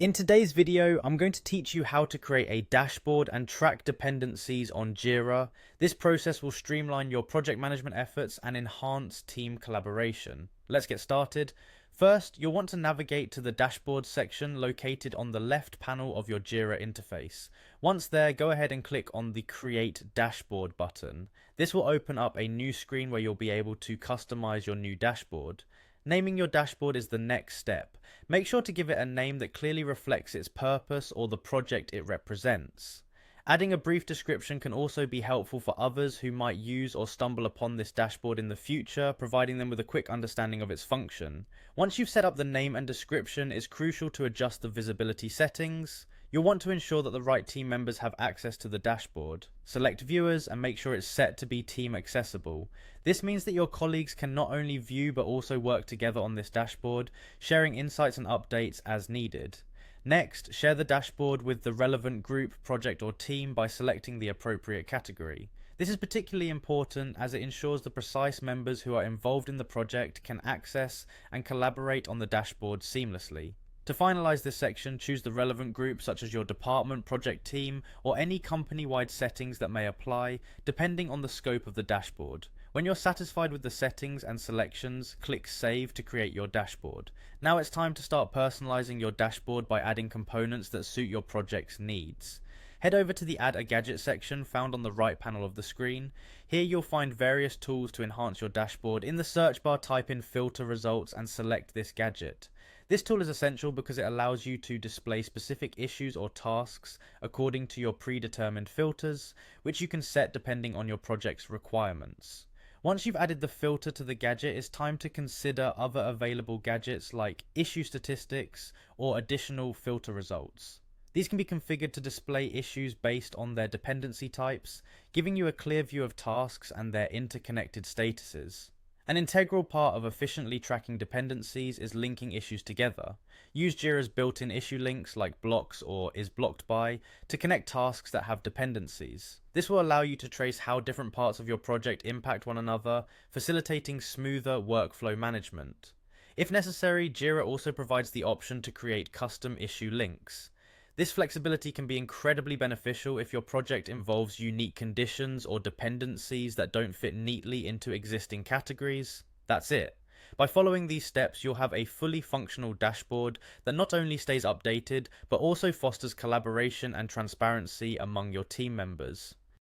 In today's video, I'm going to teach you how to create a dashboard and track dependencies on Jira. This process will streamline your project management efforts and enhance team collaboration. Let's get started. First, you'll want to navigate to the dashboard section located on the left panel of your Jira interface. Once there, go ahead and click on the Create Dashboard button. This will open up a new screen where you'll be able to customize your new dashboard. Naming your dashboard is the next step. Make sure to give it a name that clearly reflects its purpose or the project it represents. Adding a brief description can also be helpful for others who might use or stumble upon this dashboard in the future, providing them with a quick understanding of its function. Once you've set up the name and description, it's crucial to adjust the visibility settings. You'll want to ensure that the right team members have access to the dashboard. Select viewers and make sure it's set to be team accessible. This means that your colleagues can not only view but also work together on this dashboard, sharing insights and updates as needed. Next, share the dashboard with the relevant group, project or team by selecting the appropriate category. This is particularly important as it ensures the precise members who are involved in the project can access and collaborate on the dashboard seamlessly. To finalize this section, choose the relevant group such as your department, project team, or any company-wide settings that may apply, depending on the scope of the dashboard. When you're satisfied with the settings and selections, click Save to create your dashboard. Now it's time to start personalizing your dashboard by adding components that suit your project's needs. Head over to the Add a Gadget section found on the right panel of the screen. Here you'll find various tools to enhance your dashboard. In the search bar, type in Filter Results and select this gadget. This tool is essential because it allows you to display specific issues or tasks according to your predetermined filters, which you can set depending on your project's requirements. Once you've added the filter to the gadget, it's time to consider other available gadgets like issue statistics or additional filter results. These can be configured to display issues based on their dependency types, giving you a clear view of tasks and their interconnected statuses. An integral part of efficiently tracking dependencies is linking issues together. Use Jira's built-in issue links like blocks or is blocked by to connect tasks that have dependencies. This will allow you to trace how different parts of your project impact one another, facilitating smoother workflow management. If necessary, Jira also provides the option to create custom issue links. This flexibility can be incredibly beneficial if your project involves unique conditions or dependencies that don't fit neatly into existing categories. That's it. By following these steps, you'll have a fully functional dashboard that not only stays updated, but also fosters collaboration and transparency among your team members.